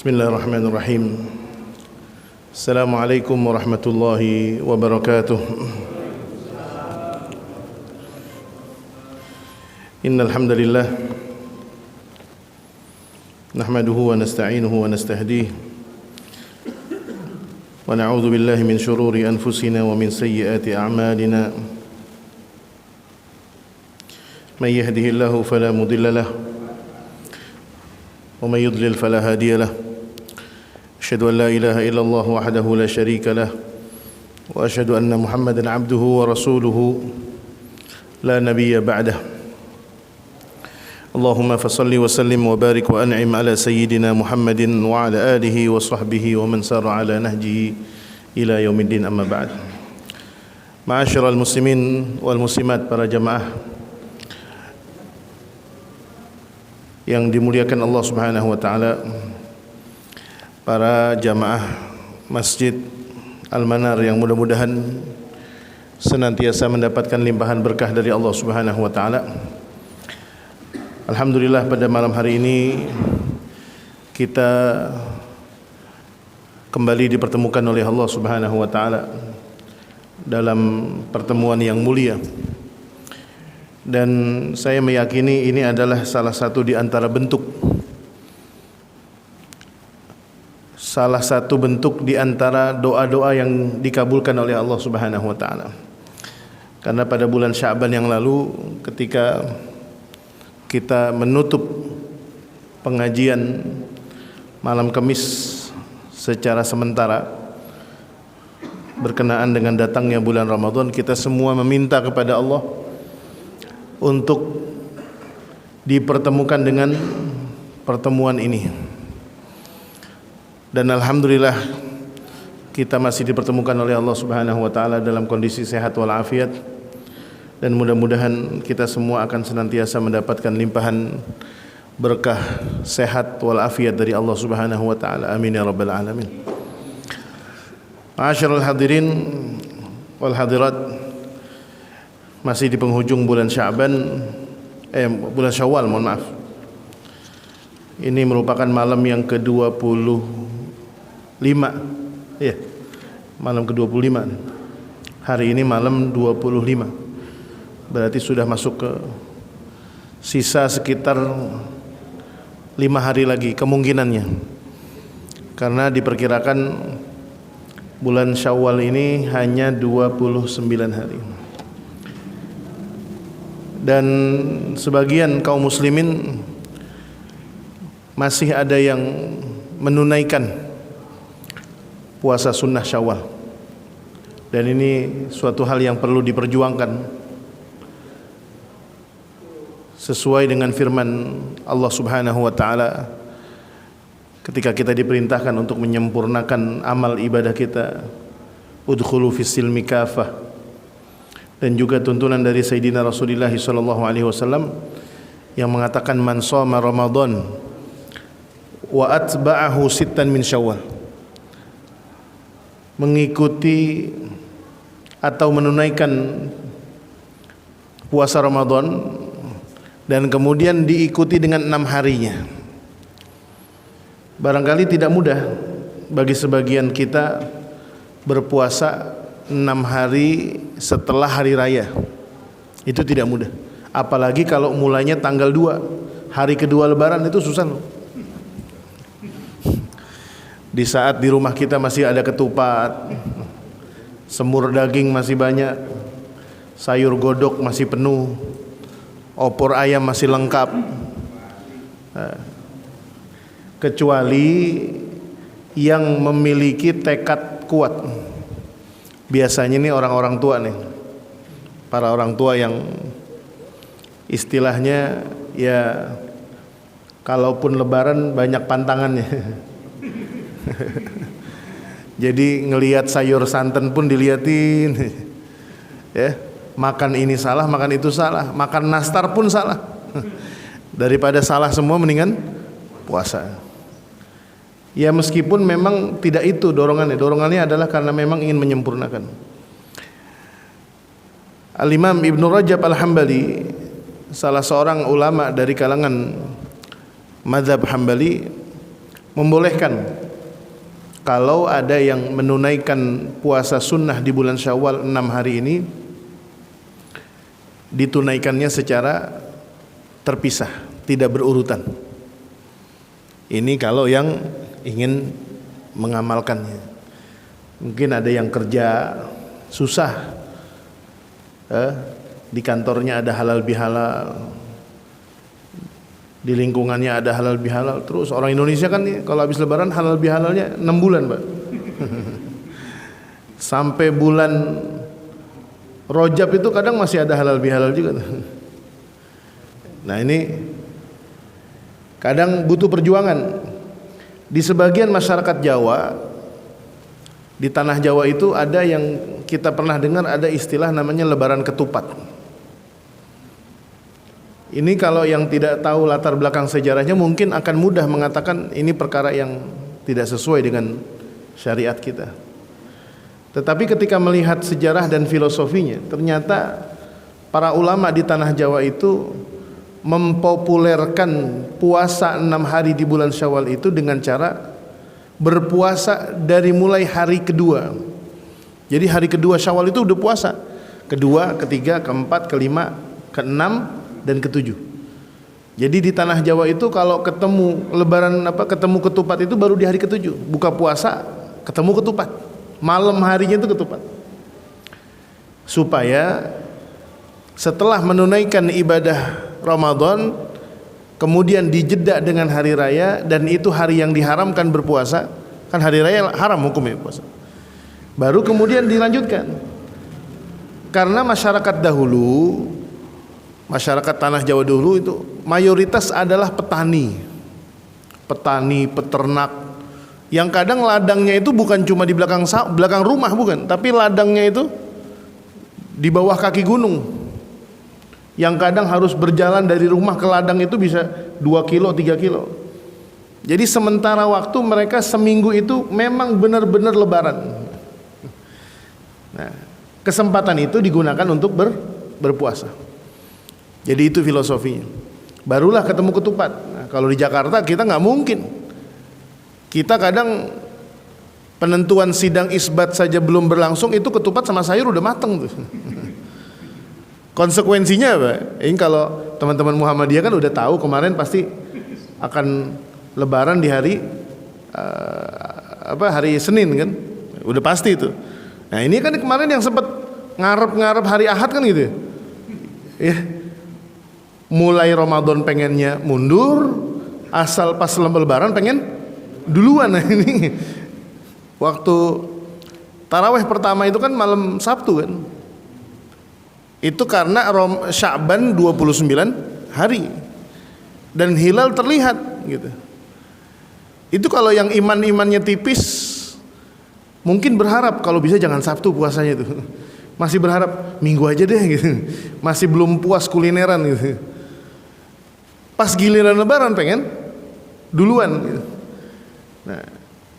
Bismillahirrahmanirrahim. Assalamualaikum warahmatullahi wabarakatuh. Innal hamdalillah nahmaduhu wa nasta'inuhu wa nastahdihi wa na'udzu billahi min shururi anfusina wa min sayyiati a'malina. May yahdihillahu fala mudilla lahu wa may yudlil fala hadiya lahu. Asyhadu an la ilaha illallah wahdahu la syarika lah wa asyhadu anna Muhammadan abduhu wa rasuluhu la nabiyya ba'dah. Allahumma fassalli wa sallim wa barik wa an'im ala sayyidina Muhammadin wa ala alihi wa sahbihi wa man sara ala nahjihi ila yaumiddin, amma ba'd. Ma'asyiral muslimin wal muslimat, para jamaah yang dimuliakan Allah Subhanahu wa taala, para jamaah Masjid Al-Manar yang mudah-mudahan senantiasa mendapatkan limpahan berkah dari Allah Subhanahu wa taala. Alhamdulillah, pada malam hari ini kita kembali dipertemukan oleh Allah Subhanahu wa taala dalam pertemuan yang mulia. Dan saya meyakini ini adalah salah satu di antara bentuk di antara doa-doa yang dikabulkan oleh Allah Subhanahu wa taala. Karena pada bulan Sya'ban yang lalu, ketika kita menutup pengajian malam Kamis secara sementara berkenaan dengan datangnya bulan Ramadan, kita semua meminta kepada Allah untuk dipertemukan dengan pertemuan ini. Dan alhamdulillah kita masih dipertemukan oleh Allah Subhanahu wa taala dalam kondisi sehat walafiat, dan mudah-mudahan kita semua akan senantiasa mendapatkan limpahan berkah sehat walafiat dari Allah Subhanahu wa taala. Amin ya rabbal alamin. Ma'asyiral hadirin wal hadirat, masih di penghujung bulan bulan Syawal, mohon maaf. Ini merupakan malam yang ke-25. Ya. Malam ke-25. Hari ini malam 25. Berarti sudah masuk ke sisa sekitar 5 hari lagi kemungkinannya. Karena diperkirakan bulan Syawal ini hanya 29 hari. Dan sebagian kaum muslimin masih ada yang menunaikan puasa sunnah Syawal. Dan ini suatu hal yang perlu diperjuangkan sesuai dengan firman Allah Subhanahu wa taala ketika kita diperintahkan untuk menyempurnakan amal ibadah kita, udkhulu fis silmi kafah. Dan juga tuntunan dari Sayyidina Rasulullah sallallahu alaihi wasallam yang mengatakan, man shoma Ramadan wa atba'ahu sittan min Syawal, mengikuti atau menunaikan puasa Ramadan dan kemudian diikuti dengan 6 harinya. Barangkali tidak mudah bagi sebagian kita berpuasa 6 hari setelah hari raya. Itu tidak mudah. Apalagi kalau mulainya tanggal 2, hari kedua lebaran, itu susah loh. Di saat di rumah kita masih ada ketupat, semur daging masih banyak, sayur godok masih penuh, opor ayam masih lengkap. Kecuali yang memiliki tekad kuat. Biasanya ini orang-orang tua nih, para orang tua yang istilahnya ya, kalaupun lebaran banyak pantangannya. Jadi ngelihat sayur santan pun diliatin, ya. Makan ini salah, makan itu salah, makan nastar pun salah. Daripada salah semua, mendingan puasa. Ya, meskipun memang tidak itu dorongannya. Dorongannya adalah karena memang ingin menyempurnakan. Al-Imam Ibnu Rajab Al-Hambali, salah seorang ulama dari kalangan mazhab Hambali, membolehkan kalau ada yang menunaikan puasa sunnah di bulan Syawal 6 hari ini, ditunaikannya secara terpisah, tidak berurutan. Ini kalau yang ingin mengamalkannya. Mungkin ada yang kerja susah, di kantornya ada halal bihalal, di lingkungannya ada halal bihalal. Terus orang Indonesia kan kalau habis lebaran halal bihalalnya 6 bulan Pak. Sampai bulan Rajab itu kadang masih ada halal bihalal juga. Nah ini kadang butuh perjuangan. Di sebagian masyarakat Jawa, di tanah Jawa itu ada yang kita pernah dengar, ada istilah namanya lebaran ketupat. Ini kalau yang tidak tahu latar belakang sejarahnya mungkin akan mudah mengatakan ini perkara yang tidak sesuai dengan syariat kita. Tetapi ketika melihat sejarah dan filosofinya, ternyata para ulama di tanah Jawa itu mempopulerkan puasa 6 hari di bulan Syawal itu dengan cara berpuasa dari mulai hari kedua. Jadi hari kedua Syawal itu udah puasa. Kedua, ketiga, keempat, kelima, keenam, dan ketujuh. Jadi di tanah Jawa itu kalau ketemu lebaran ketemu ketupat itu baru di hari ketujuh. Buka puasa ketemu ketupat. Malam harinya itu ketupat. Supaya setelah menunaikan ibadah Ramadan kemudian dijeda dengan hari raya, dan itu hari yang diharamkan berpuasa, kan hari raya haram hukumnya puasa, baru kemudian dilanjutkan. Karena masyarakat dahulu, masyarakat tanah Jawa dulu itu mayoritas adalah petani, peternak, yang kadang ladangnya itu bukan cuma di belakang rumah, bukan, tapi ladangnya itu di bawah kaki gunung, yang kadang harus berjalan dari rumah ke ladang itu bisa 2 kilo, 3 kilo. Jadi sementara waktu mereka seminggu itu memang benar-benar lebaran. Nah, kesempatan itu digunakan untuk berpuasa. Jadi itu filosofinya. Barulah ketemu ketupat. Nah, kalau di Jakarta kita nggak mungkin. Kita kadang penentuan sidang isbat saja belum berlangsung itu ketupat sama sayur udah mateng tuh. Konsekuensinya apa? Ini kalau teman-teman Muhammadiyah kan udah tahu kemarin pasti akan lebaran di hari hari Senin kan? Udah pasti itu. Nah, ini kan kemarin yang sempat ngarep-ngarep hari Ahad kan gitu. Ya. Mulai Ramadan pengennya mundur, asal pas lebaran pengen duluan. Nah, ini waktu tarawih pertama itu kan malam Sabtu kan. Itu karena Sya'ban 29 hari dan hilal terlihat gitu. Itu kalau yang imannya tipis mungkin berharap kalau bisa jangan Sabtu puasanya itu. Masih berharap Minggu aja deh gitu. Masih belum puas kulineran gitu. Pas giliran lebaran pengen duluan gitu. Nah,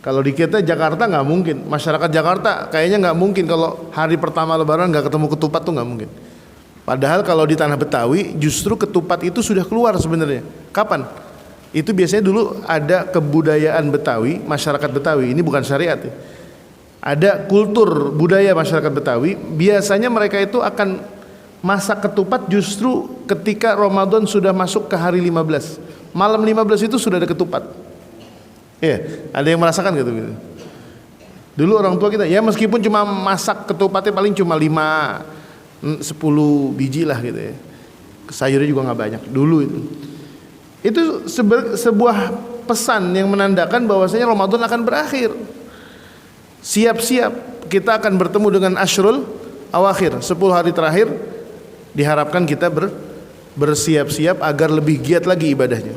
kalau di kita Jakarta nggak mungkin. Masyarakat Jakarta kayaknya nggak mungkin kalau hari pertama lebaran nggak ketemu ketupat tuh nggak mungkin. Padahal kalau di tanah Betawi justru ketupat itu sudah keluar sebenarnya. Kapan? Itu biasanya dulu ada kebudayaan Betawi, masyarakat Betawi. Ini bukan syariat ya. Ada kultur budaya masyarakat Betawi. Biasanya mereka itu akan masak ketupat justru ketika Ramadan sudah masuk ke hari 15. Malam 15 itu sudah ada ketupat. Iya, ada yang merasakan gitu. Dulu orang tua kita, ya meskipun cuma masak ketupatnya paling cuma 5-10 biji lah gitu ya. Sayurnya juga nggak banyak dulu itu. Itu sebuah pesan yang menandakan bahwasanya Ramadan akan berakhir. Siap-siap kita akan bertemu dengan Ashrul Awakhir, 10 hari terakhir. Diharapkan kita bersiap-siap agar lebih giat lagi ibadahnya.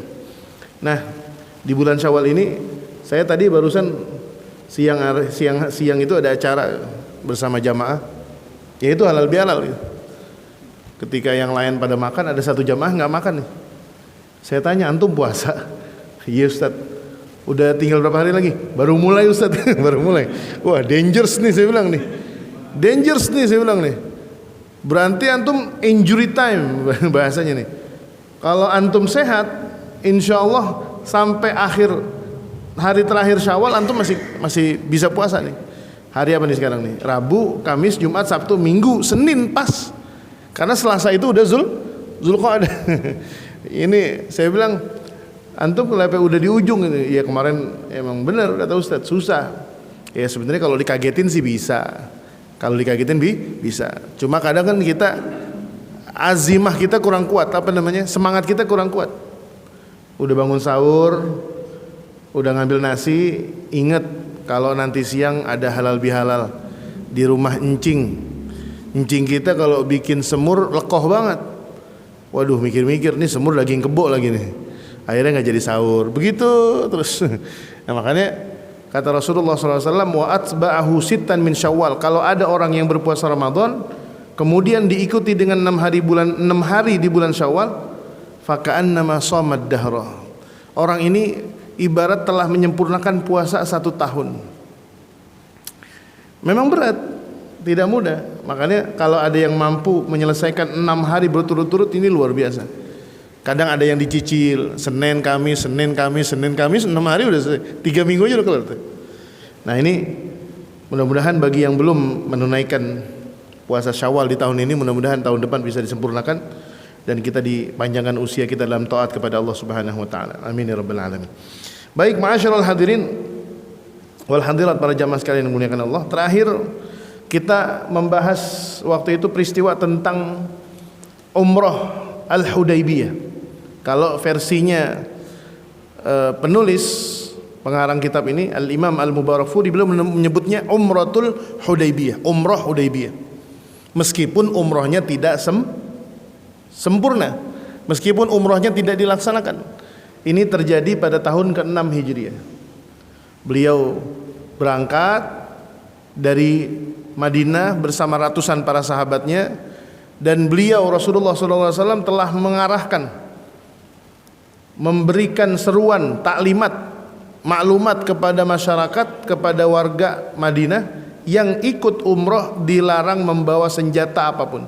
Nah, di bulan Syawal ini saya tadi barusan siang itu ada acara bersama jamaah, yaitu halal bihalal gitu. Ketika yang lain pada makan, ada satu jamaah nggak makan nih. Saya tanya, antum puasa? Iya Ustaz. Udah tinggal berapa hari lagi? Baru mulai Ustaz. Baru mulai. Wah, dangerous nih saya bilang nih. Dangerous nih saya bilang nih. Berarti antum injury time bahasanya nih. Kalau antum sehat, insya Allah sampai akhir hari terakhir Syawal antum masih bisa puasa nih. Hari apa nih sekarang nih? Rabu, Kamis, Jumat, Sabtu, Minggu, Senin pas. Karena Selasa itu udah Zulqa'dah. Ini saya bilang antum kenapa udah di ujung ini? Ya kemarin emang benar kata Ustaz, susah. Ya sebenarnya kalau dikagetin sih bisa. Kalau dikagetin bisa. Cuma kadang kan kita azimah kita kurang kuat, semangat kita kurang kuat. Udah bangun sahur, udah ngambil nasi, ingat kalau nanti siang ada halal bihalal di rumah encing kita kalau bikin semur lekoh banget. Waduh, mikir-mikir nih semur daging kebo lagi nih, akhirnya nggak jadi sahur, begitu terus. Nah makanya kata Rasulullah SAW, wa atba'ahu sittan min Syawal, kalau ada orang yang berpuasa Ramadan kemudian diikuti dengan 6 hari di bulan Syawal, faka'annama shamad dahra, orang ini ibarat telah menyempurnakan puasa 1 tahun. Memang berat, tidak mudah. Makanya kalau ada yang mampu menyelesaikan 6 hari berturut-turut, ini luar biasa. Kadang ada yang dicicil Senin Kamis 6 hari udah selesai, 3 minggu aja udah kelar. Nah ini mudah-mudahan bagi yang belum menunaikan puasa Syawal di tahun ini, mudah-mudahan tahun depan bisa disempurnakan dan kita dipanjangkan usia kita dalam taat kepada Allah Subhanahu wa taala. Amin ya rabbal alamin. Baik, ma'asyiral hadirin wal hadirat, para jamaah sekalian yang dimuliakan Allah. Terakhir kita membahas waktu itu peristiwa tentang Umrah Al-Hudaybiyah. Kalau versinya penulis pengarang kitab ini Al-Imam Al-Mubarakfuri, beliau menyebutnya Umratul Hudaybiyah, Umrah Hudaybiyah. Meskipun umrahnya tidak sempurna, meskipun umrahnya tidak dilaksanakan. Ini terjadi pada tahun ke-6 Hijriah. Beliau berangkat dari Madinah bersama ratusan para sahabatnya, dan beliau Rasulullah SAW telah mengarahkan, memberikan seruan, taklimat, maklumat kepada masyarakat, kepada warga Madinah yang ikut umrah dilarang membawa senjata apapun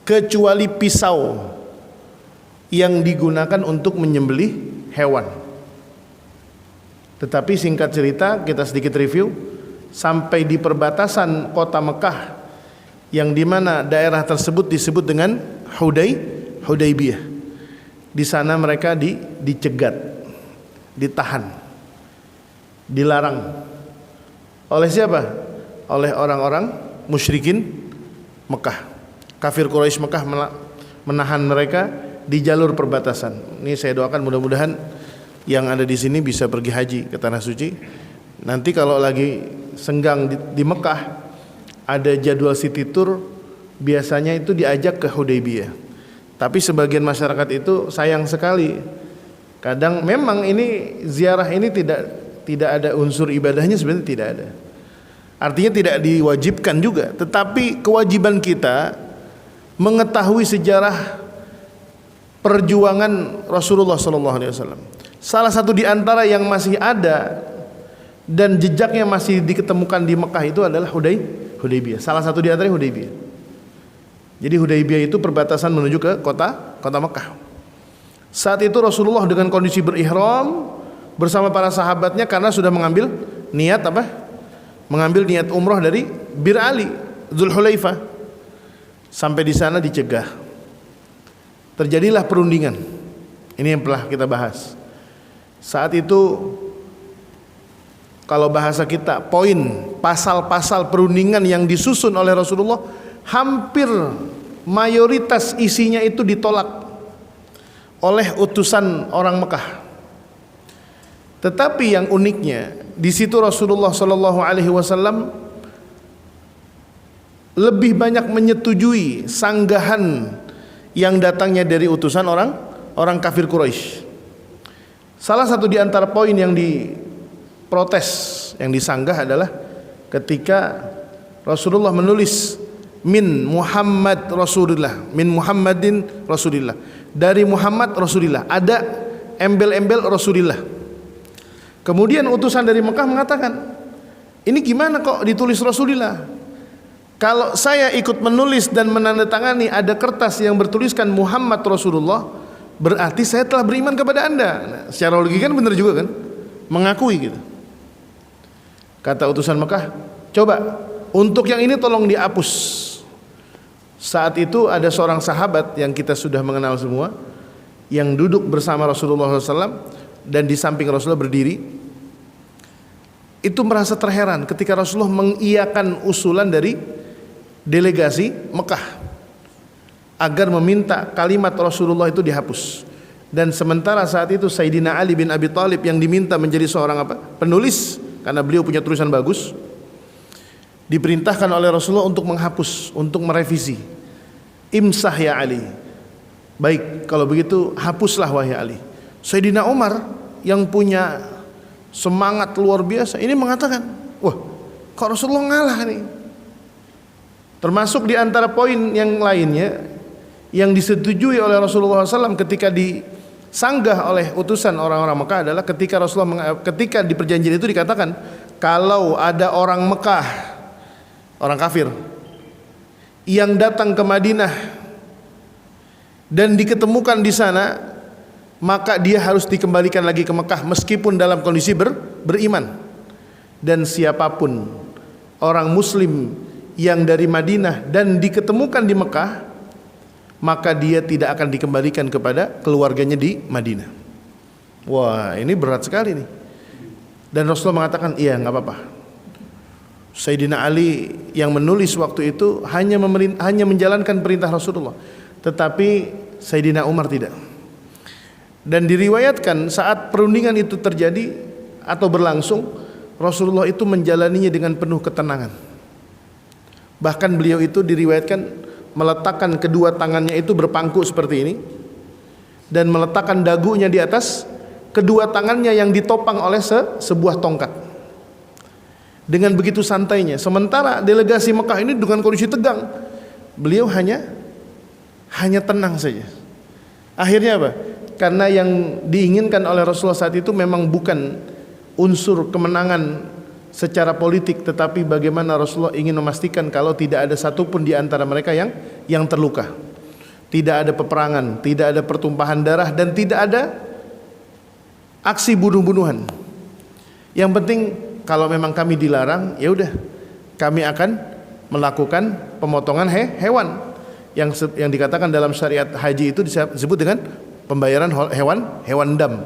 kecuali pisau yang digunakan untuk menyembelih hewan. Tetapi singkat cerita, kita sedikit review, sampai di perbatasan kota Mekah yang dimana daerah tersebut disebut dengan Hudaybiyah. Di sana mereka dicegat, ditahan, dilarang. Oleh siapa? Oleh orang-orang musyrikin Mekah. Kafir Quraisy Mekah menahan mereka di jalur perbatasan. Ini saya doakan mudah-mudahan yang ada di sini bisa pergi haji ke tanah suci. Nanti kalau lagi senggang di Mekah, ada jadwal city tour, biasanya itu diajak ke Hudaybiyah. Tapi sebagian masyarakat itu sayang sekali. Kadang memang ini ziarah ini tidak ada unsur ibadahnya, sebenarnya tidak ada. Artinya tidak diwajibkan juga, tetapi kewajiban kita mengetahui sejarah perjuangan Rasulullah SAW. Salah satu di antara yang masih ada dan jejaknya masih diketemukan di Mekah itu adalah Hudaybiyah. Salah satu di antaranya Hudaybiyah. Jadi Hudaybiyah itu perbatasan menuju ke kota Mekah. Saat itu Rasulullah dengan kondisi berihram bersama para sahabatnya karena sudah mengambil niat mengambil niat umrah dari Bir Ali, Dzulhulaifah. Sampai di sana dicegah. Terjadilah perundingan. Ini yang telah kita bahas. Saat itu kalau bahasa kita, poin pasal-pasal perundingan yang disusun oleh Rasulullah hampir mayoritas isinya itu ditolak oleh utusan orang Mekah. Tetapi yang uniknya di situ Rasulullah SAW lebih banyak menyetujui sanggahan yang datangnya dari utusan orang kafir Quraisy. Salah satu di antara poin yang diprotes, yang disanggah adalah ketika Rasulullah menulis min Muhammad Rasulullah, min Muhammadin Rasulillah, dari Muhammad Rasulillah, ada embel-embel Rasulillah. Kemudian utusan dari Mekah mengatakan, ini gimana kok ditulis Rasulillah? Kalau saya ikut menulis dan menandatangani ada kertas yang bertuliskan Muhammad Rasulullah, berarti saya telah beriman kepada Anda. Nah, secara logika kan benar juga kan? Mengakui gitu. Kata utusan Mekah, coba untuk yang ini tolong dihapus. Saat itu ada seorang sahabat yang kita sudah mengenal semua, yang duduk bersama Rasulullah SAW dan di samping Rasulullah berdiri. Itu merasa terheran ketika Rasulullah mengiyakan usulan dari delegasi Mekah agar meminta kalimat Rasulullah itu dihapus. Dan sementara saat itu Sayyidina Ali bin Abi Thalib yang diminta menjadi seorang penulis, karena beliau punya tulisan bagus, diperintahkan oleh Rasulullah untuk menghapus, untuk merevisi. Imsah ya Ali. Baik, kalau begitu hapuslah wahai Ali. Sayyidina Umar yang punya semangat luar biasa ini mengatakan, wah, kok Rasulullah ngalah nih. Termasuk di antara poin yang lainnya yang disetujui oleh Rasulullah SAW ketika disanggah oleh utusan orang-orang Mekah adalah ketika di perjanjian itu dikatakan, kalau ada orang Mekah, orang kafir yang datang ke Madinah dan diketemukan di sana, maka dia harus dikembalikan lagi ke Mekah meskipun dalam kondisi beriman. Dan siapapun orang muslim yang dari Madinah dan diketemukan di Mekah, maka dia tidak akan dikembalikan kepada keluarganya di Madinah. Wah, ini berat sekali nih. Dan Rasulullah mengatakan, iya, nggak apa-apa. Sayyidina Ali yang menulis waktu itu hanya menjalankan perintah Rasulullah, tetapi Sayyidina Umar tidak. Dan diriwayatkan saat perundingan itu terjadi atau berlangsung, Rasulullah itu menjalaninya dengan penuh ketenangan. Bahkan beliau itu diriwayatkan meletakkan kedua tangannya itu berpangku seperti ini dan meletakkan dagunya di atas kedua tangannya yang ditopang oleh sebuah tongkat. Dengan begitu santainya. Sementara delegasi Mekah ini dengan kondisi tegang, beliau hanya tenang saja. Akhirnya apa? Karena yang diinginkan oleh Rasulullah saat itu memang bukan unsur kemenangan secara politik, tetapi bagaimana Rasulullah ingin memastikan kalau tidak ada satupun di antara mereka yang terluka, tidak ada peperangan, tidak ada pertumpahan darah, dan tidak ada aksi bunuh-bunuhan. Yang penting kalau memang kami dilarang, ya udah, kami akan melakukan pemotongan hewan yang dikatakan dalam syariat haji itu disebut dengan pembayaran hewan dam.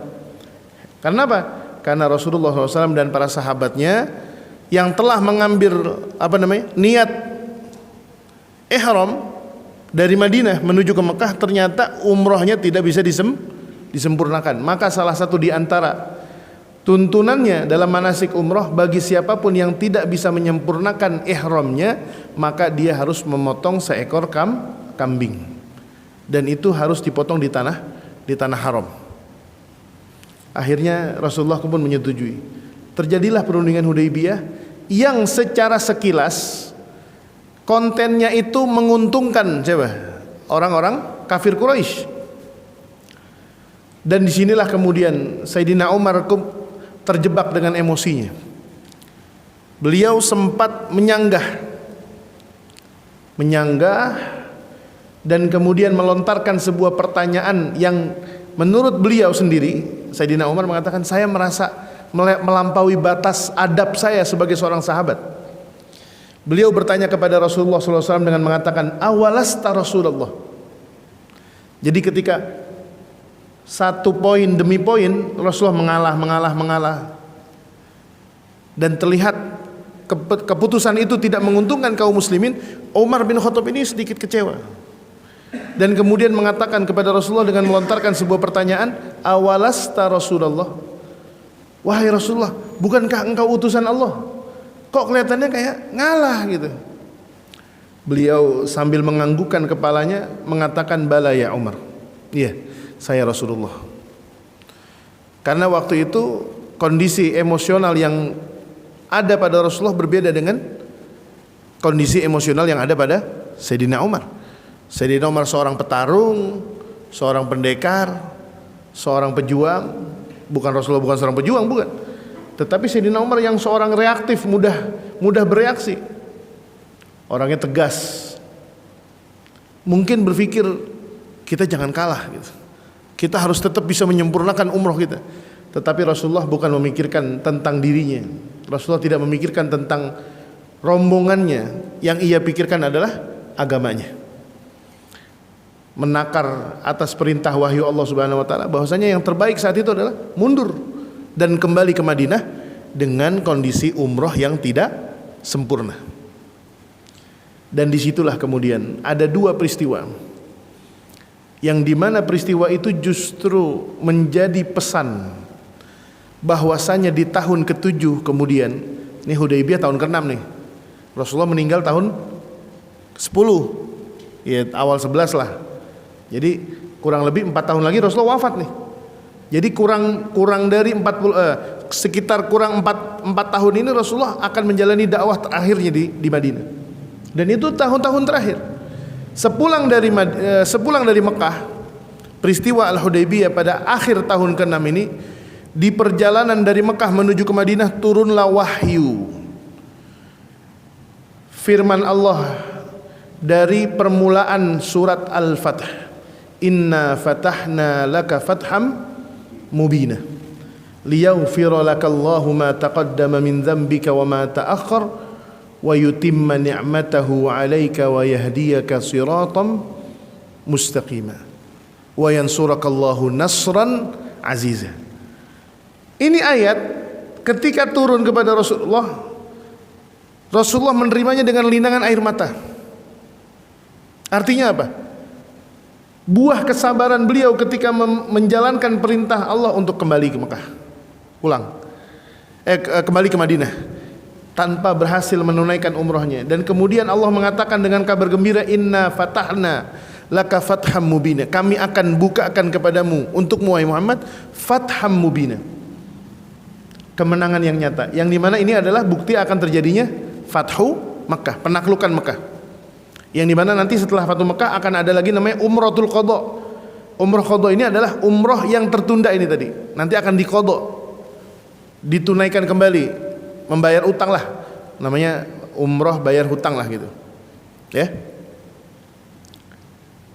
Karena apa? Karena Rasulullah SAW dan para sahabatnya yang telah mengambil niat ihram dari Madinah menuju ke Mekah, ternyata umrohnya tidak bisa disempurnakan. Maka salah satu di antara tuntunannya dalam manasik umroh, bagi siapapun yang tidak bisa menyempurnakan ihramnya, maka dia harus memotong seekor kambing, dan itu harus dipotong di tanah haram. Akhirnya Rasulullah pun menyetujui. Terjadilah perundingan Hudaybiyah yang secara sekilas kontennya itu menguntungkan orang-orang kafir Quraisy. Dan disinilah kemudian Sayyidina Umar terjebak dengan emosinya. Beliau sempat menyanggah dan kemudian melontarkan sebuah pertanyaan yang menurut beliau sendiri, Sayyidina Umar mengatakan, saya merasa melampaui batas adab saya sebagai seorang sahabat. Beliau bertanya kepada Rasulullah SAW dengan mengatakan, awalasta Rasulullah. Jadi ketika satu poin demi poin Rasulullah mengalah, dan terlihat keputusan itu tidak menguntungkan kaum muslimin, Umar bin Khattab ini sedikit kecewa. Dan kemudian mengatakan kepada Rasulullah dengan melontarkan sebuah pertanyaan, awalasta Rasulullah, wahai Rasulullah, bukankah engkau utusan Allah? Kok kelihatannya kayak ngalah gitu. Beliau sambil menganggukkan kepalanya mengatakan, bala ya Umar, iya, saya Rasulullah. Karena waktu itu kondisi emosional yang ada pada Rasulullah berbeda dengan kondisi emosional yang ada pada Sayyidina Umar. Sayyidina Umar seorang petarung, seorang pendekar, seorang pejuang. Bukan Rasulullah bukan seorang pejuang, bukan. Tetapi Sayyidina Umar yang seorang reaktif, mudah bereaksi. Orangnya tegas. Mungkin berpikir kita jangan kalah gitu. Kita harus tetap bisa menyempurnakan umroh kita. Tetapi Rasulullah bukan memikirkan tentang dirinya. Rasulullah tidak memikirkan tentang rombongannya. Yang ia pikirkan adalah agamanya. Menakar atas perintah wahyu Allah Subhanahu wa taala bahwasanya yang terbaik saat itu adalah mundur dan kembali ke Madinah dengan kondisi umroh yang tidak sempurna. Dan disitulah kemudian ada dua peristiwa yang dimana peristiwa itu justru menjadi pesan bahwasanya di tahun ke-7 kemudian, ini Hudaybiyah tahun ke-6 nih, Rasulullah meninggal tahun 10, ya awal 11 lah. Jadi kurang lebih 4 tahun lagi Rasulullah wafat nih. Jadi kurang dari 40 sekitar kurang 4 tahun ini Rasulullah akan menjalani dakwah terakhirnya di Madinah. Dan itu tahun-tahun terakhir. Sepulang dari Mekah, peristiwa Al-Hudaybiyah pada akhir tahun ke-6 ini, di perjalanan dari Mekah menuju ke Madinah turunlah wahyu. Firman Allah dari permulaan surat Al-Fath, Inna fatahna laka fatham mubina liyaghfira lakallahu ma taqaddama min dhanbika wa ma ta'akhkhar wa yutimma ni'matahu 'alaika wa yahdiyaka siratan mustaqima wa yansurakallahu nasran aziza. Ini ayat ketika turun kepada Rasulullah menerimanya dengan linangan air mata. Artinya apa? Buah kesabaran beliau ketika menjalankan perintah Allah untuk kembali ke Mekah, kembali ke Madinah tanpa berhasil menunaikan umrohnya. Dan kemudian Allah mengatakan dengan kabar gembira, Inna fatahna laka fatham mubina, kami akan bukakan kepadamu untukmu wahai Muhammad fatham mubina, kemenangan yang nyata, yang dimana ini adalah bukti akan terjadinya Fathu Mekah, penaklukan Mekah, yang dimana nanti setelah Fathu Mekah akan ada lagi namanya Umratul Qadha. Umrah Qadha ini adalah umroh yang tertunda ini tadi, nanti akan diqadha, ditunaikan kembali, membayar utang lah, namanya umroh bayar hutang lah gitu ya.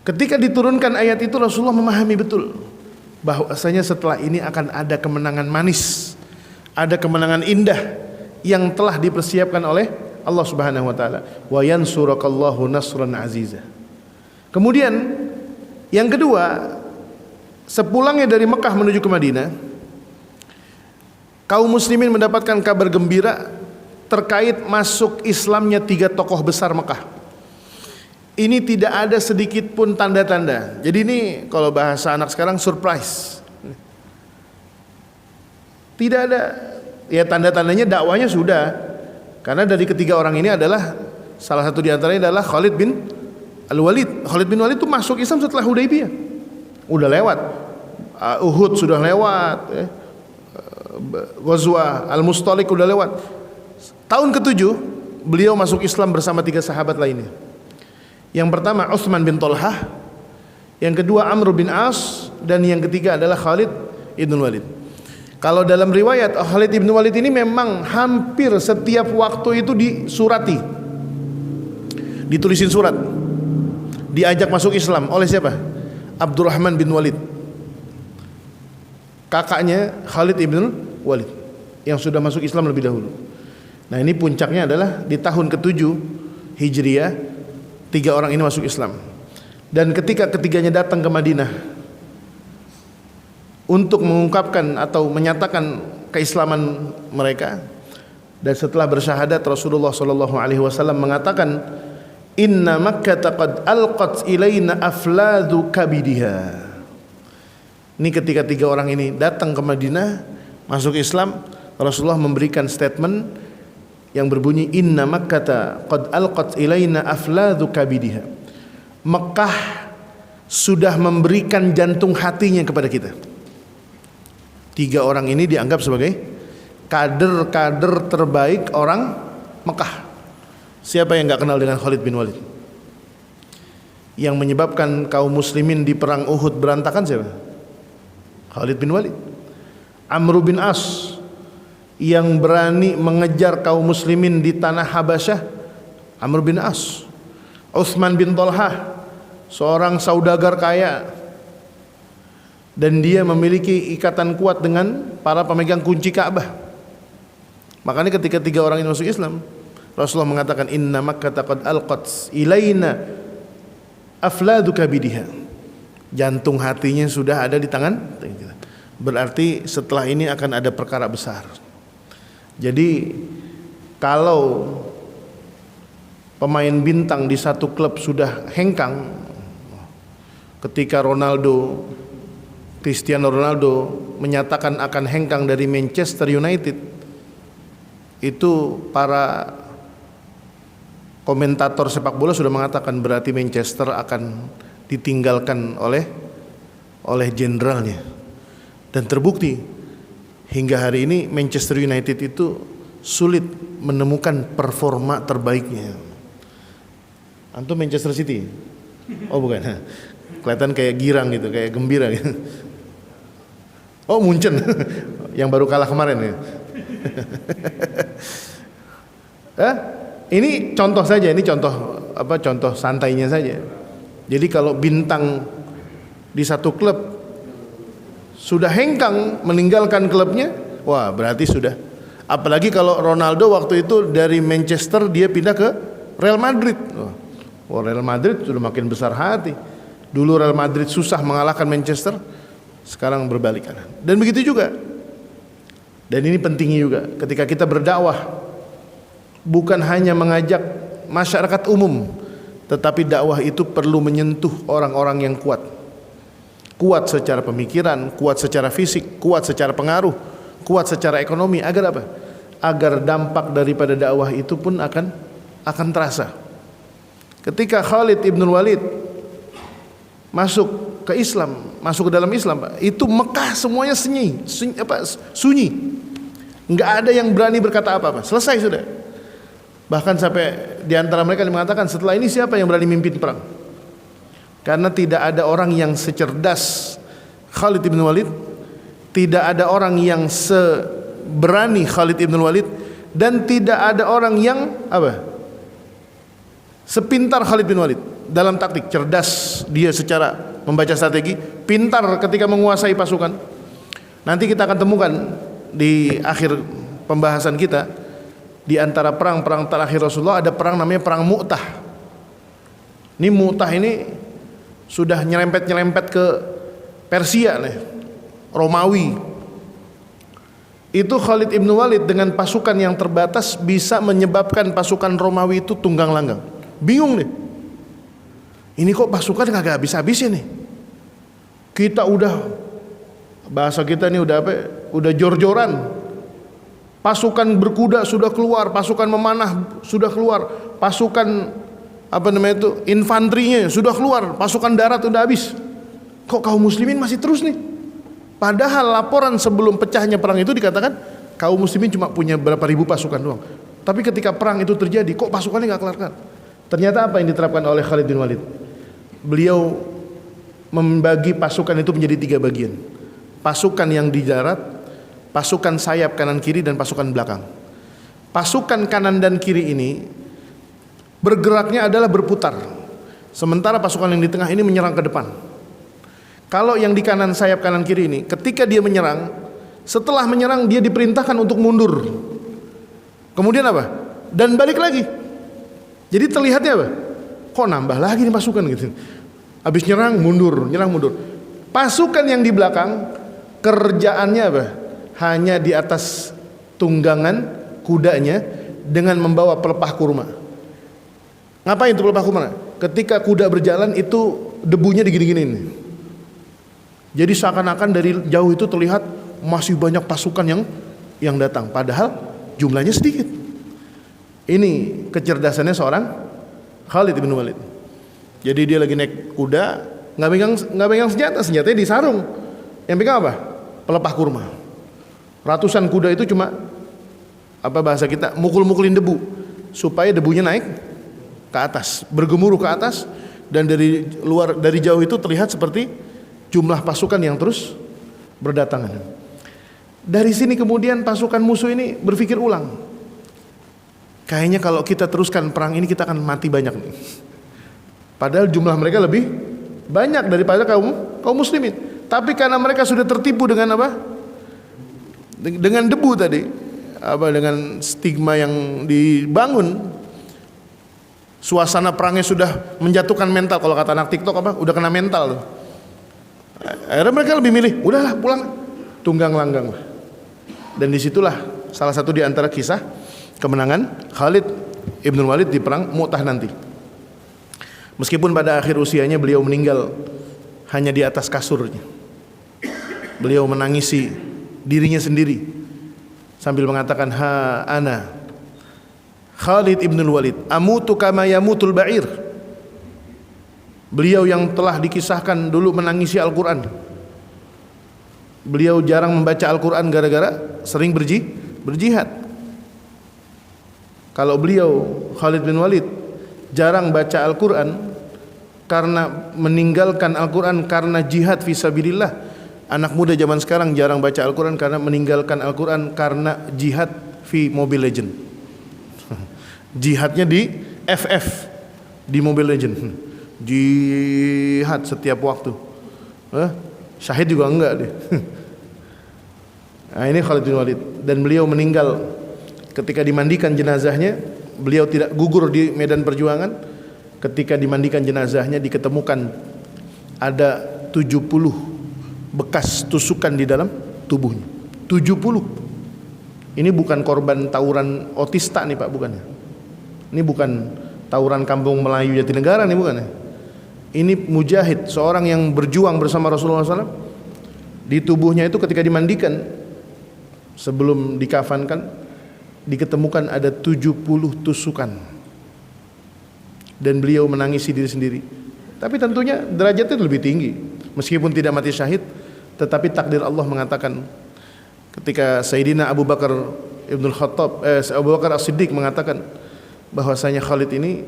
Ketika diturunkan ayat itu Rasulullah memahami betul bahwasanya setelah ini akan ada kemenangan manis, ada kemenangan indah yang telah dipersiapkan oleh Allah Subhanahu wa taala. Wa yansurakallahu nasran aziza. Kemudian yang kedua, sepulangnya dari Mekah menuju ke Madinah, kaum muslimin mendapatkan kabar gembira terkait masuk Islamnya 3 tokoh besar Mekah. Ini tidak ada sedikit pun tanda-tanda. Jadi ini kalau bahasa anak sekarang surprise. Tidak ada, ya tanda-tandanya dakwanya sudah. Karena dari ketiga orang ini adalah salah satu di antaranya adalah Khalid bin Al-Walid. Khalid bin Walid itu masuk Islam setelah Hudaybiyah. Udah lewat. Uhud sudah lewat. Ghazwah Al-Mustalik udah lewat. Tahun ke-7 beliau masuk Islam bersama 3 sahabat lainnya. Yang pertama Utsman bin Thalhah, yang kedua Amr bin As, dan yang ketiga adalah Khalid ibn Walid. Kalau dalam riwayat Khalid ibn Walid ini memang hampir setiap waktu itu disurati, ditulisin surat, diajak masuk Islam oleh siapa? Abdurrahman bin Walid, kakaknya Khalid ibn Walid yang sudah masuk Islam lebih dahulu. Nah ini puncaknya adalah di tahun ke-7 Hijriah 3 orang ini masuk Islam. Dan ketika ketiganya datang ke Madinah untuk mengungkapkan atau menyatakan keislaman mereka, dan setelah bersyahadat Rasulullah SAW mengatakan, Inna Makkah qad alqat ilaina afladu kabidiha. Ini ketika 3 orang ini datang ke Madinah masuk Islam, Rasulullah memberikan statement yang berbunyi, Inna Makkah qad alqat ilaina afladu kabidiha. Mekah sudah memberikan jantung hatinya kepada kita. 3 orang ini dianggap sebagai kader-kader terbaik orang Mekah. Siapa yang gak kenal dengan Khalid bin Walid? Yang menyebabkan kaum muslimin di perang Uhud berantakan siapa? Khalid bin Walid. Amr bin As yang berani mengejar kaum muslimin di tanah Habasyah, Amr bin As. Utsman bin Thalhah, seorang saudagar kaya, dan dia memiliki ikatan kuat dengan para pemegang kunci Ka'bah. Makanya ketika 3 orang ini masuk Islam, Rasulullah mengatakan inna Makkah qad alqat ilaina afladu kabidiha. Jantung hatinya sudah ada di tangan kita. Berarti setelah ini akan ada perkara besar. Jadi kalau pemain bintang di satu klub sudah hengkang, ketika Cristiano Ronaldo menyatakan akan hengkang dari Manchester United, itu para komentator sepak bola sudah mengatakan berarti Manchester akan ditinggalkan oleh jenderalnya. Dan terbukti hingga hari ini Manchester United itu sulit menemukan performa terbaiknya. Antum Manchester City? Oh bukan, kelihatan kayak girang gitu, kayak gembira gitu. Oh Munchen, yang baru kalah kemarin ya. Ini contoh saja, ini contoh santainya saja. Jadi kalau bintang di satu klub sudah hengkang meninggalkan klubnya, wah berarti sudah. Apalagi kalau Ronaldo waktu itu dari Manchester dia pindah ke Real Madrid. Wah, Real Madrid sudah makin besar hati. Dulu Real Madrid susah mengalahkan Manchester, sekarang berbalik kanan. Dan begitu juga. Dan ini pentingnya juga ketika kita berdakwah, bukan hanya mengajak masyarakat umum, tetapi dakwah itu perlu menyentuh orang-orang yang kuat. Kuat secara pemikiran, kuat secara fisik, kuat secara pengaruh, kuat secara ekonomi. Agar apa? Agar dampak daripada dakwah itu pun akan terasa. Ketika Khalid ibn Walid masuk ke Islam, masuk ke dalam Islam, itu Mekah semuanya sunyi. Enggak ada yang berani berkata apa-apa. Selesai sudah. Bahkan sampai di antara mereka mengatakan, setelah ini siapa yang berani mimpin perang? Karena tidak ada orang yang secerdas Khalid ibn Walid, tidak ada orang yang seberani Khalid ibn Walid, dan tidak ada orang yang sepintar Khalid bin Walid dalam taktik. Cerdas dia secara membaca strategi, pintar ketika menguasai pasukan. Nanti kita akan temukan di akhir pembahasan kita, di antara perang-perang terakhir Rasulullah ada perang namanya perang Mu'tah. Ini Mu'tah ini sudah nyerempet ke Persia nih, Romawi. Itu Khalid ibn Walid dengan pasukan yang terbatas bisa menyebabkan pasukan Romawi itu tunggang langgang. Bingung nih, ini kok pasukan kagak habis-habisnya nih. Kita udah, bahasa kita nih udah jor-joran. Pasukan berkuda sudah keluar, pasukan memanah sudah keluar, pasukan infanterinya sudah keluar, pasukan darat udah habis. Kok kaum muslimin masih terus nih? Padahal laporan sebelum pecahnya perang itu dikatakan kaum muslimin cuma punya berapa ribu pasukan doang. Tapi ketika perang itu terjadi, kok pasukannya nggak kelar-kelar? Ternyata apa yang diterapkan oleh Khalid bin Walid? Beliau membagi pasukan itu menjadi 3 bagian. Pasukan yang di darat, pasukan sayap kanan kiri, dan pasukan belakang. Pasukan kanan dan kiri ini bergeraknya adalah berputar, sementara pasukan yang di tengah ini menyerang ke depan. Kalau yang di kanan sayap kanan kiri ini, ketika dia menyerang, setelah menyerang dia diperintahkan untuk mundur. Kemudian apa? Dan balik lagi. Jadi terlihatnya apa? Kok nambah lagi nih pasukan gitu. Habis nyerang mundur, nyerang mundur. Pasukan yang di belakang kerjaannya apa? Hanya di atas tunggangan kudanya dengan membawa pelepah kurma. Ngapain itu pelepah kurma? Ketika kuda berjalan itu debunya digini-giniin. Jadi seakan-akan dari jauh itu terlihat masih banyak pasukan yang datang, padahal jumlahnya sedikit. Ini kecerdasannya seorang Khalid bin Walid. Jadi dia lagi naik kuda, nggak pegang senjatanya di sarung. Yang pegang apa? Pelepah kurma. Ratusan kuda itu cuma bahasa kita mukul-mukulin debu supaya debunya naik ke atas, bergemuruh ke atas, dan dari jauh itu terlihat seperti jumlah pasukan yang terus berdatangan. Dari sini kemudian pasukan musuh ini berpikir ulang. Kayaknya kalau kita teruskan perang ini kita akan mati banyak nih. Padahal jumlah mereka lebih banyak daripada kaum muslimin. Tapi karena mereka sudah tertipu dengan apa? Dengan debu tadi, dengan stigma yang dibangun, suasana perangnya sudah menjatuhkan mental. Kalau kata anak TikTok udah kena mental tuh. Akhirnya mereka lebih milih, udahlah pulang, tunggang langgang lah. Dan disitulah salah satu di antara kisah kemenangan Khalid Ibn Walid di perang Mu'tah nanti. Meskipun pada akhir usianya beliau meninggal hanya di atas kasurnya, beliau menangisi dirinya sendiri sambil mengatakan, ha ana Khalid Ibn Walid amutu kama yamutul ba'ir. Beliau yang telah dikisahkan dulu menangisi Al-Quran. Beliau jarang membaca Al-Quran gara-gara sering berjihad. Kalau beliau Khalid bin Walid jarang baca Al-Quran karena meninggalkan Al-Quran karena jihad fisabilillah. Anak muda zaman sekarang jarang baca Al-Quran karena meninggalkan Al-Quran karena jihad fi Mobile Legend. Jihadnya di FF, di Mobile Legend. Jihad setiap waktu. Syahid juga enggak deh. Nah, ini Khalid bin Walid, dan beliau meninggal ketika dimandikan jenazahnya. Beliau tidak gugur di medan perjuangan. Ketika dimandikan jenazahnya diketemukan ada 70 bekas tusukan di dalam tubuhnya. 70. Ini bukan korban tawuran otista nih Pak, bukan. Ini bukan tawuran kampung Melayu Jatinegara nih, bukan. Ini mujahid, seorang yang berjuang bersama Rasulullah SAW. Di tubuhnya itu ketika dimandikan, sebelum dikafankan, diketemukan ada 70 tusukan. Dan beliau menangisi diri sendiri. Tapi tentunya derajatnya lebih tinggi. Meskipun tidak mati syahid, tetapi takdir Allah mengatakan, ketika Sayyidina Abu Bakar Ibnul Khattab, Abu Bakar As-Siddiq mengatakan bahwasanya Khalid ini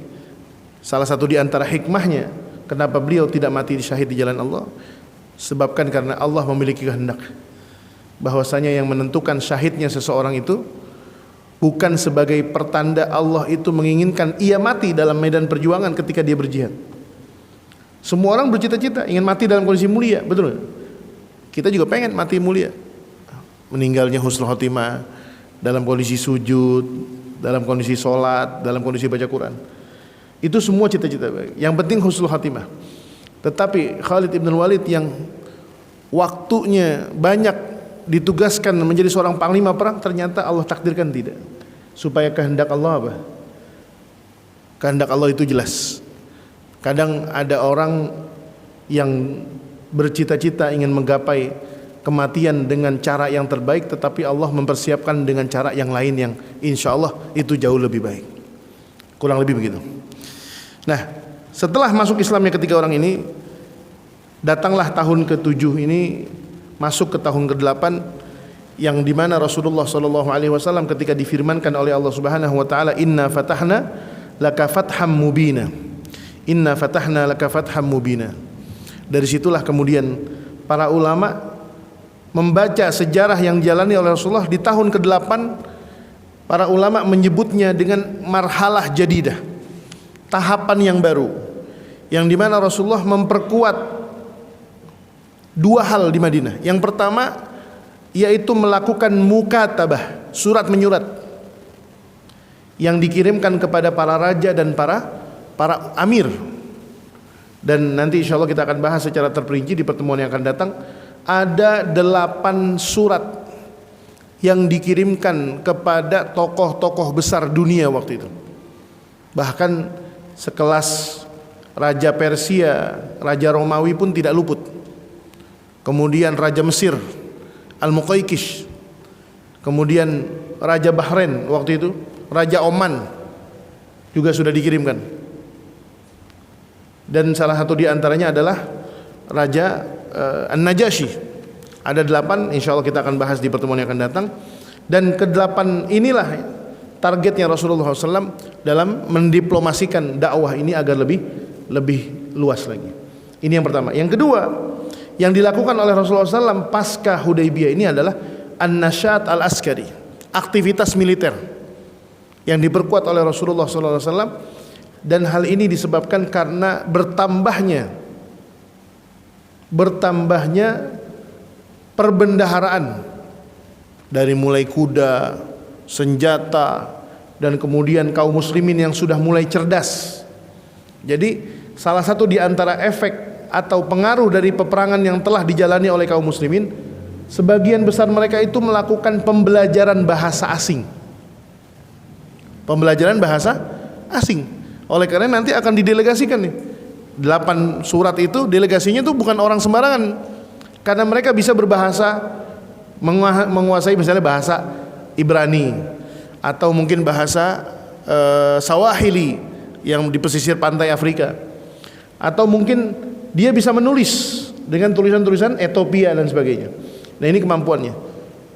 salah satu di antara hikmahnya kenapa beliau tidak mati syahid di jalan Allah, sebabkan karena Allah memiliki kehendak bahwasanya yang menentukan syahidnya seseorang itu bukan sebagai pertanda Allah itu menginginkan ia mati dalam medan perjuangan ketika dia berjihad. Semua orang bercita-cita ingin mati dalam kondisi mulia, betul? Kita juga pengen mati mulia, meninggalnya husnul khotimah, dalam kondisi sujud, dalam kondisi sholat, dalam kondisi baca Quran. Itu semua cita-cita baik. Yang penting husnul khotimah. Tetapi Khalid ibn Walid yang waktunya banyak ditugaskan menjadi seorang panglima perang, ternyata Allah takdirkan tidak. Supaya kehendak Allah apa? Kehendak Allah itu jelas. Kadang ada orang yang bercita-cita ingin menggapai kematian dengan cara yang terbaik, tetapi Allah mempersiapkan dengan cara yang lain yang insya Allah itu jauh lebih baik. Kurang lebih begitu. Nah, setelah masuk Islamnya ketiga orang ini, datanglah tahun ke-7 ini, masuk ke tahun ke-8, yang dimana Rasulullah SAW ketika difirmankan oleh Allah Subhanahu Wa Taala, Inna fatahna laka fatham mubina. Inna fatahna laka fatham mubina. Dari situlah kemudian para ulama membaca sejarah yang dijalani oleh Rasulullah di tahun ke-8. Para ulama menyebutnya dengan marhalah jadidah, tahapan yang baru, yang dimana Rasulullah memperkuat dua hal di Madinah. Yang pertama yaitu melakukan mukatabah, surat menyurat yang dikirimkan kepada para raja dan para amir. Dan nanti insya Allah kita akan bahas secara terperinci di pertemuan yang akan datang. Ada 8 surat yang dikirimkan kepada tokoh-tokoh besar dunia waktu itu. Bahkan sekelas Raja Persia, Raja Romawi pun tidak luput. Kemudian Raja Mesir Al-Muqayqish, kemudian Raja Bahrain waktu itu, Raja Oman juga sudah dikirimkan. Dan salah satu di antaranya adalah Raja An-Najasyi. Ada 8, insya Allah kita akan bahas di pertemuan yang akan datang. Dan ke-8 inilah targetnya Rasulullah SAW dalam mendiplomasikan dakwah ini agar lebih luas lagi. Ini yang pertama. Yang kedua, yang dilakukan oleh Rasulullah SAW pasca Hudaybiyah ini adalah An-Nasyat Al-Askari, aktivitas militer yang diperkuat oleh Rasulullah SAW. Dan hal ini disebabkan karena bertambahnya bertambahnya perbendaharaan dari mulai kuda, senjata, dan kemudian kaum muslimin yang sudah mulai cerdas. Jadi salah satu di antara efek atau pengaruh dari peperangan yang telah dijalani oleh kaum muslimin, sebagian besar mereka itu melakukan pembelajaran bahasa asing. Pembelajaran bahasa asing. Oleh karena nanti akan didelegasikan nih. 8 surat itu delegasinya itu bukan orang sembarangan. Karena mereka bisa berbahasa, menguasai misalnya bahasa Ibrani atau mungkin bahasa Swahili yang di pesisir pantai Afrika, atau mungkin dia bisa menulis dengan tulisan-tulisan Ethiopia dan sebagainya. Nah, ini kemampuannya.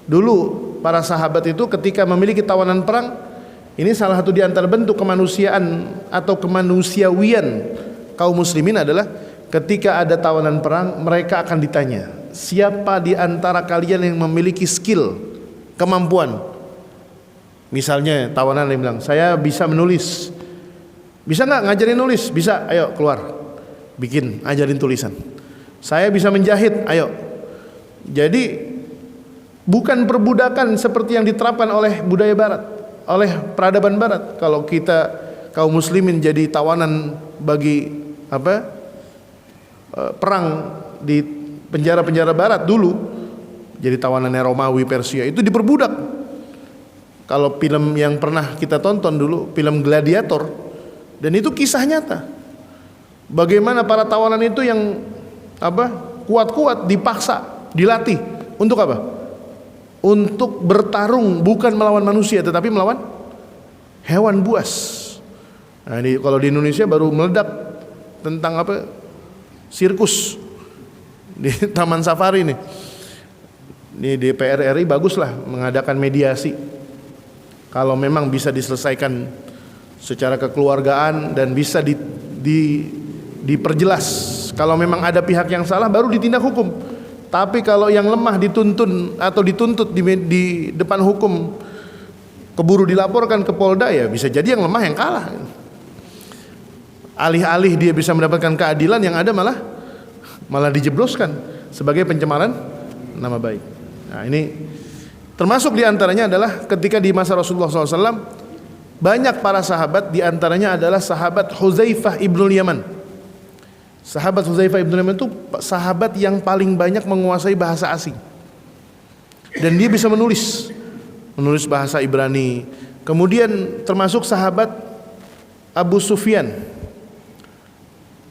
Dulu para sahabat itu ketika memiliki tawanan perang, ini salah satu di antara bentuk kemanusiaan atau kemanusiawian kaum muslimin adalah ketika ada tawanan perang, mereka akan ditanya, siapa di antara kalian yang memiliki skill, kemampuan. Misalnya tawanan yang bilang, saya bisa menulis, bisa nggak ngajarin nulis? Bisa, ayo keluar, bikin, ajarin tulisan. Saya bisa menjahit, ayo. Jadi bukan perbudakan seperti yang diterapkan oleh budaya barat, oleh peradaban barat. Kalau kita kaum muslimin jadi tawanan bagi perang di penjara-penjara barat dulu, jadi tawanannya Romawi, Persia, itu diperbudak. Kalau film yang pernah kita tonton dulu, film Gladiator, dan itu kisah nyata. Bagaimana para tawanan itu yang kuat-kuat dipaksa, dilatih untuk apa? Untuk bertarung bukan melawan manusia tetapi melawan hewan buas. Nah, ini kalau di Indonesia baru meledak tentang sirkus di Taman Safari nih. Di DPR RI baguslah mengadakan mediasi. Kalau memang bisa diselesaikan secara kekeluargaan dan bisa diperjelas. Kalau memang ada pihak yang salah baru ditindak hukum. Tapi kalau yang lemah dituntun atau dituntut di depan hukum, keburu dilaporkan ke Polda, ya bisa jadi yang lemah yang kalah. Alih-alih dia bisa mendapatkan keadilan, yang ada malah dijebloskan sebagai pencemaran nama baik. Nah, ini termasuk diantaranya adalah ketika di masa Rasulullah SAW banyak para sahabat, diantaranya adalah sahabat Hudzaifah ibnul Yaman. Sahabat Hudzaifah ibnul Yaman itu sahabat yang paling banyak menguasai bahasa asing, dan dia bisa menulis bahasa Ibrani. Kemudian termasuk sahabat Abu Sufyan,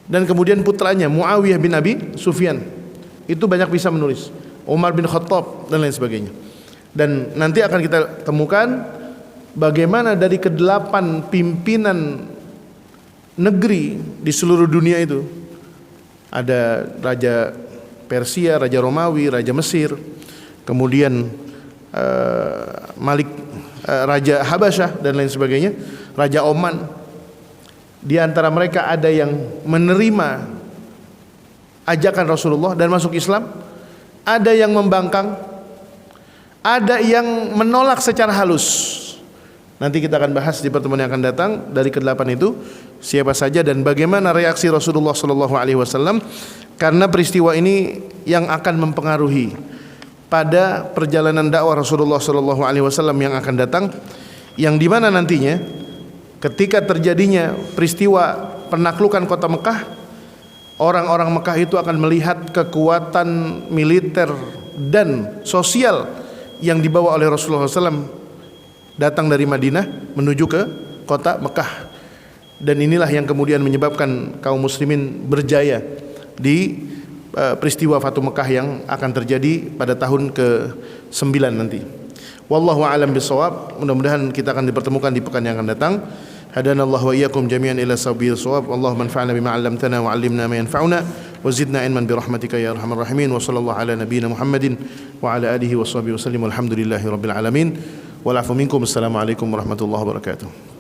dan kemudian putranya Muawiyah bin Abi Sufyan itu banyak bisa menulis, Umar bin Khattab dan lain sebagainya. Dan nanti akan kita temukan bagaimana dari ke-8 pimpinan negeri di seluruh dunia itu, ada Raja Persia, Raja Romawi, Raja Mesir, kemudian Raja Habasyah dan lain sebagainya, Raja Oman. Di antara mereka ada yang menerima ajakan Rasulullah dan masuk Islam, ada yang membangkang, ada yang menolak secara halus. Nanti kita akan bahas di pertemuan yang akan datang dari ke-8 itu siapa saja dan bagaimana reaksi Rasulullah SAW, karena peristiwa ini yang akan mempengaruhi pada perjalanan dakwah Rasulullah SAW yang akan datang, yang dimana nantinya ketika terjadinya peristiwa penaklukan kota Mekah, orang-orang Mekah itu akan melihat kekuatan militer dan sosial yang dibawa oleh Rasulullah SAW datang dari Madinah menuju ke kota Mekah. Dan inilah yang kemudian menyebabkan kaum muslimin berjaya di peristiwa Fatu Mekah yang akan terjadi pada tahun ke-9 nanti. Wallahu a'lam bishawab. Mudah-mudahan kita akan dipertemukan di pekan yang akan datang. Hadanallahu wa iyyakum jami'an ila sabil shawab. Allahumma anfa'na bima 'allamtana wa 'allimna ma yanfa'una wa zidna ilman bi rahmatika ya arhamar rahimin. Wa sallallahu ala nabiyyina Muhammadin wa ala alihi wa sahbihi wasallam. Walhamdulillahirabbil alamin. Wal 'afu minkum. Assalamualaikum warahmatullahi wabarakatuh.